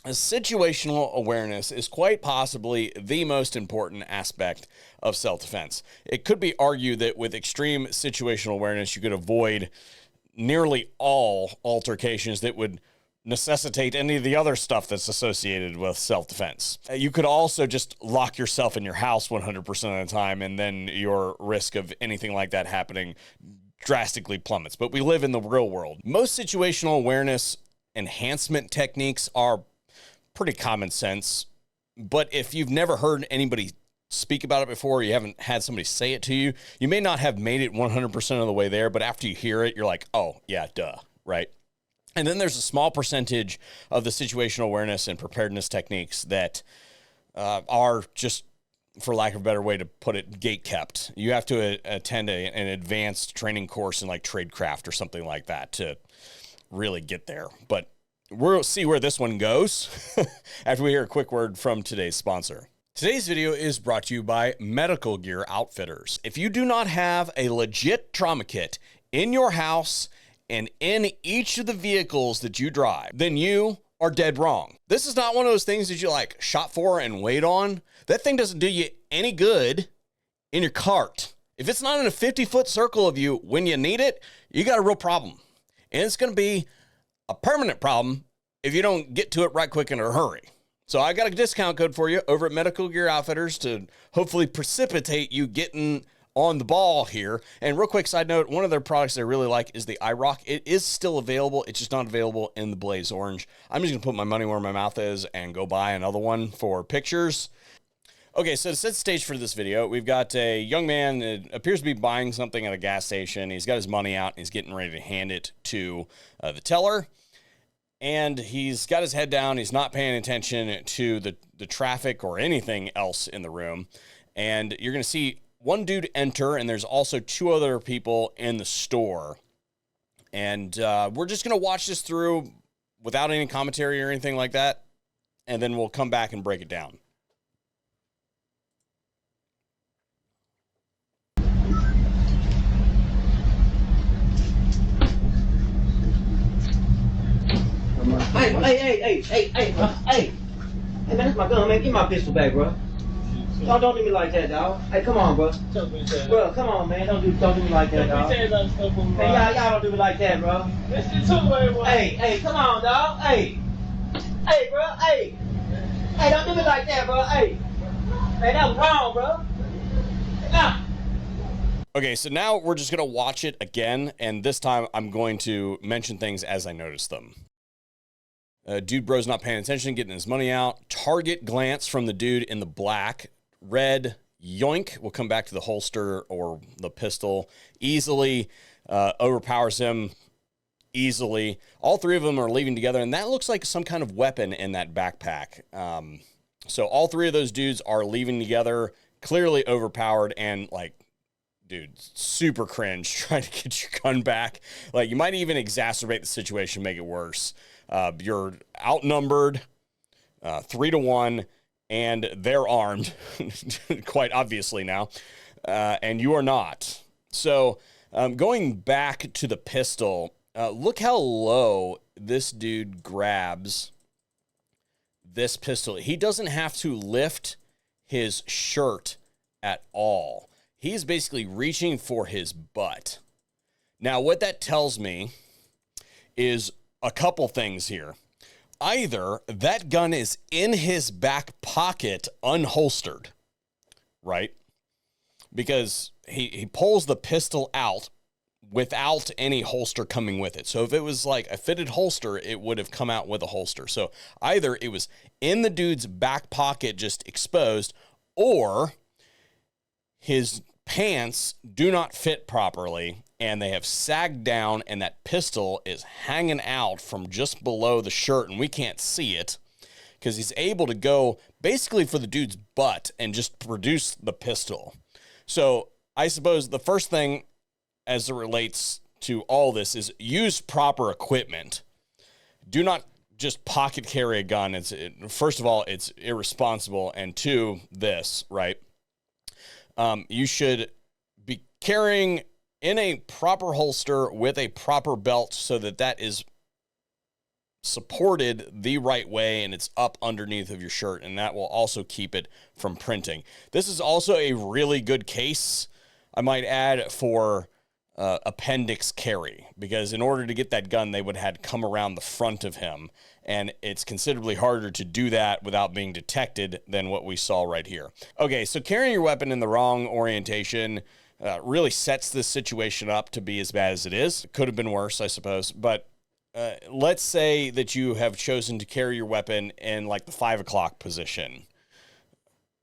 Situational awareness is quite possibly the most important aspect of self-defense. It could be argued that with extreme situational awareness, you could avoid nearly all altercations that would necessitate any of the other stuff that's associated with self-defense. You could also just lock yourself in your house 100% of the time, and then your risk of anything like that happening drastically plummets. But we live in the real world. Most situational awareness enhancement techniques are pretty common sense, but if you've never heard anybody speak about it before, you haven't had somebody say it to you, you may not have made it 100% of the way there, but after you hear it, you're like, oh, yeah, duh, right? And then there's a small percentage of the situational awareness and preparedness techniques that are just, for lack of a better way to put it, gate kept. You have to attend an advanced training course in like tradecraft or something like that to really get there. But we'll see where this one goes after we hear a quick word from today's sponsor. Today's video is brought to you by Medical Gear Outfitters. If you do not have a legit trauma kit in your house and in each of the vehicles that you drive, then you are dead wrong. This is not one of those things that you like shop for and wait on. That thing doesn't do you any good in your cart. If it's not in a 50-foot circle of you when you need it, you got a real problem. And it's going to be a permanent problem if you don't get to it right quick in a hurry. So I got a discount code for you over at Medical Gear Outfitters to hopefully precipitate you getting on the ball here. And real quick side note, one of their products I really like is the iRock. It is still available. It's just not available in the Blaze Orange. I'm just going to put my money where my mouth is and go buy another one for pictures. Okay, so to set the stage for this video, we've got a young man that appears to be buying something at a gas station. He's got his money out and he's getting ready to hand it to the teller. And he's got his head down. He's not paying attention to the traffic or anything else in the room. And you're going to see one dude enter, and there's also two other people in the store. And we're just going to watch this through without any commentary or anything like that. And then we'll come back and break it down. Hey, man, that's my gun, man. Give my pistol back, bro. Don't do me like that, dog. Hey, come on, bro. Bro, come on, man. Don't do me like that, dog. Hey, y'all don't do me like that, bro. Hey, come on, dog. Hey, bro. Hey, don't do me like that, bro. Hey, man, that was wrong, bro. Nah. Okay, so now we're just going to watch it again, and this time I'm going to mention things as I notice them. Dude bro's not paying attention, getting his money out. Target glance from the dude in the black. Red, yoink. We'll come back to the holster or the pistol. Easily overpowers him. Easily. All three of them are leaving together, and that looks like some kind of weapon in that backpack. So all three of those dudes are leaving together, clearly overpowered, and like, dude, super cringe trying to get your gun back. Like, you might even exacerbate the situation, make it worse. You're outnumbered 3-1, and they're armed, quite obviously now, and you are not. So going back to the pistol, look how low this dude grabs this pistol. He doesn't have to lift his shirt at all. He's basically reaching for his butt. Now, what that tells me is a couple things here. Either that gun is in his back pocket unholstered, right? Because he pulls the pistol out without any holster coming with it. So if it was like a fitted holster, it would have come out with a holster. So either it was in the dude's back pocket just exposed, or his pants do not fit properly and they have sagged down, and that pistol is hanging out from just below the shirt, and we can't see it because he's able to go basically for the dude's butt and just produce the pistol. So I suppose the first thing as it relates to all this is use proper equipment. Do not just pocket carry a gun. First of all, it's irresponsible, and two, this, right? You should be carrying in a proper holster with a proper belt so that is supported the right way and it's up underneath of your shirt, and that will also keep it from printing. This is also a really good case, I might add, for appendix carry, because in order to get that gun, they would have had to come around the front of him, and it's considerably harder to do that without being detected than what we saw right here. Okay, so carrying your weapon in the wrong orientation really sets this situation up to be as bad as it is. It could have been worse, I suppose, but let's say that you have chosen to carry your weapon in like the 5 o'clock position,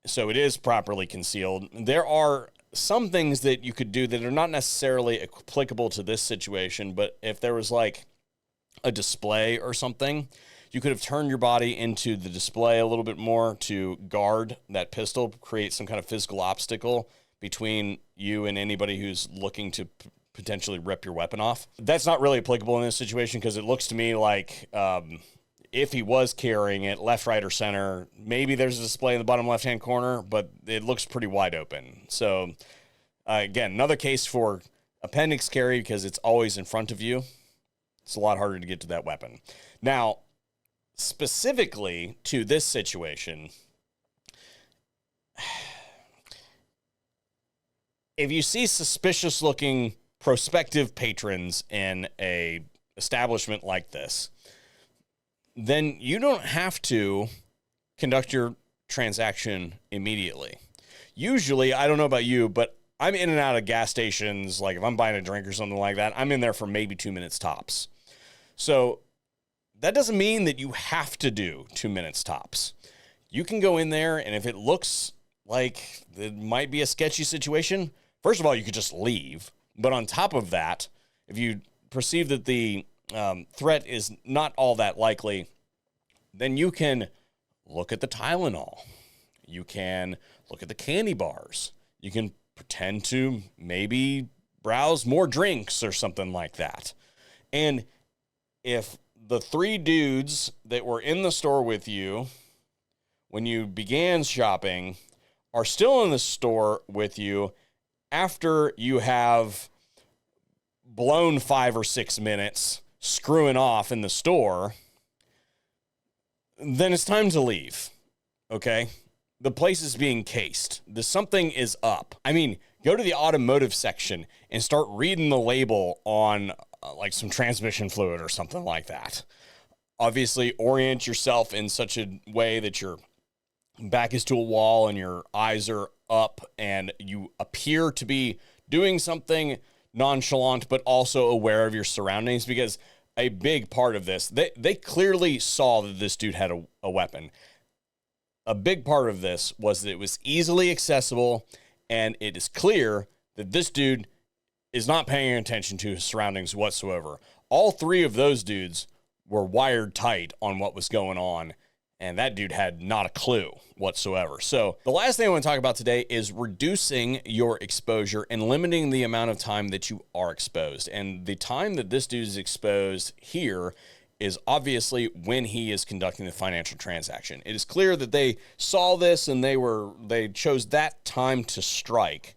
so it is properly concealed. There are some things that you could do that are not necessarily applicable to this situation, but if there was like a display or something, you could have turned your body into the display a little bit more to guard that pistol, create some kind of physical obstacle between you and anybody who's looking to potentially rip your weapon off. That's not really applicable in this situation, because it looks to me like if he was carrying it left, right, or center, maybe there's a display in the bottom left-hand corner, but it looks pretty wide open. So again, another case for appendix carry, because it's always in front of you. It's a lot harder to get to that weapon. Now, specifically to this situation, if you see suspicious looking prospective patrons in a establishment like this, then you don't have to conduct your transaction immediately. Usually, I don't know about you, but I'm in and out of gas stations. Like if I'm buying a drink or something like that, I'm in there for maybe 2 minutes tops. So that doesn't mean that you have to do 2 minutes tops. You can go in there, and if it looks like it might be a sketchy situation, first of all, you could just leave. But on top of that, if you perceive that the threat is not all that likely, then you can look at the Tylenol. You can look at the candy bars. You can pretend to maybe browse more drinks or something like that. And if the 3 dudes that were in the store with you when you began shopping are still in the store with you after you have blown 5 or 6 minutes screwing off in the store, then it's time to leave, okay? The place is being cased. Something is up. I mean, go to the automotive section and start reading the label on like some transmission fluid or something like that. Obviously, orient yourself in such a way that your back is to a wall and your eyes are up and you appear to be doing something nonchalant, but also aware of your surroundings, because a big part of this, they clearly saw that this dude had a weapon. A big part of this was that it was easily accessible, and it is clear that this dude is not paying attention to his surroundings whatsoever. All 3 of those dudes were wired tight on what was going on, and that dude had not a clue whatsoever. So the last thing I want to talk about today is reducing your exposure and limiting the amount of time that you are exposed. And the time that this dude is exposed here is obviously when he is conducting the financial transaction. It is clear that they saw this and they chose that time to strike,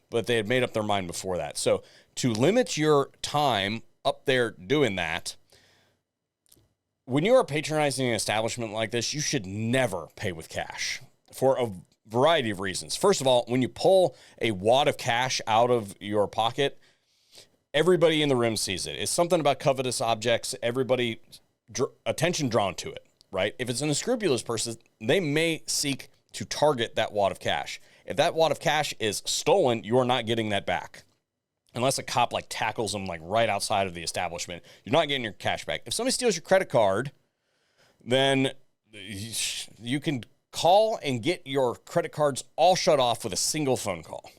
but they had made up their mind before that. So to limit your time up there doing that, when you are patronizing an establishment like this, you should never pay with cash for a variety of reasons. First of all, when you pull a wad of cash out of your pocket, everybody in the room sees it. It's something about covetous objects. Everybody, attention drawn to it, right? If it's an unscrupulous person, they may seek to target that wad of cash. If that wad of cash is stolen, you are not getting that back. Unless a cop like tackles them like right outside of the establishment, you're not getting your cash back. If somebody steals your credit card, then you can call and get your credit cards all shut off with a single phone call.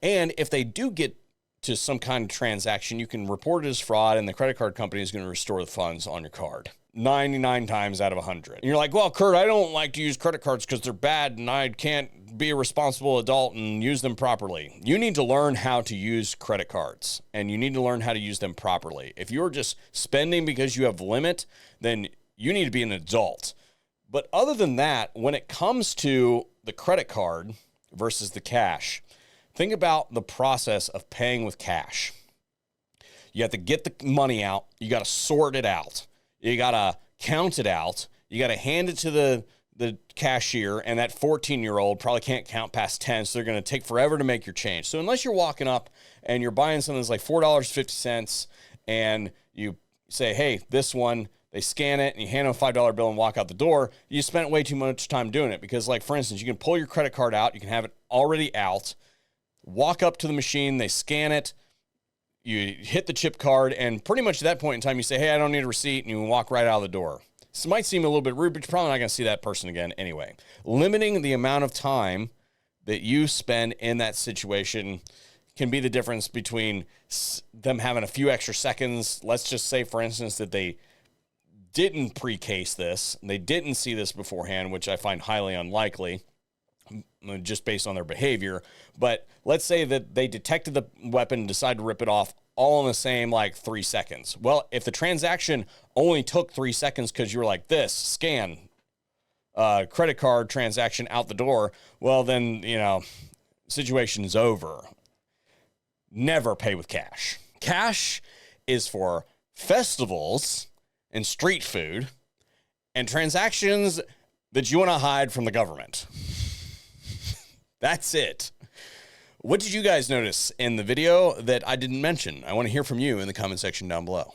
And if they do get to some kind of transaction, you can report it as fraud, and the credit card company is going to restore the funds on your card 99 times out of 100. And you're like, well, Kurt, I don't like to use credit cards because they're bad and I can't be a responsible adult and use them properly. You need to learn how to use credit cards, and you need to learn how to use them properly. If you're just spending because you have limit, then you need to be an adult. But other than that, when it comes to the credit card versus the cash, think about the process of paying with cash. You have to get the money out. You got to sort it out. You got to count it out. You got to hand it to the cashier, and that 14-year-old probably can't count past 10, so they're going to take forever to make your change. So unless you're walking up and you're buying something that's like $4.50 and you say, hey, this one, they scan it and you hand them a $5 bill and walk out the door, you spent way too much time doing it. Because, like, for instance, you can pull your credit card out, you can have it already out, walk up to the machine, they scan it, you hit the chip card, and pretty much at that point in time, you say, hey, I don't need a receipt, and you walk right out of the door. This might seem a little bit rude, but you're probably not going to see that person again anyway. Limiting the amount of time that you spend in that situation can be the difference between them having a few extra seconds. Let's just say, for instance, that they didn't pre-case this, they didn't see this beforehand, which I find highly unlikely just based on their behavior. But let's say that they detected the weapon and decided to rip it off all in the same, like, 3 seconds. Well, if the transaction only took 3 seconds because you were like this, scan, credit card transaction out the door, well, then, you know, situation is over. Never pay with cash. Cash is for festivals and street food and transactions that you want to hide from the government. That's it. What did you guys notice in the video that I didn't mention? I want to hear from you in the comment section down below.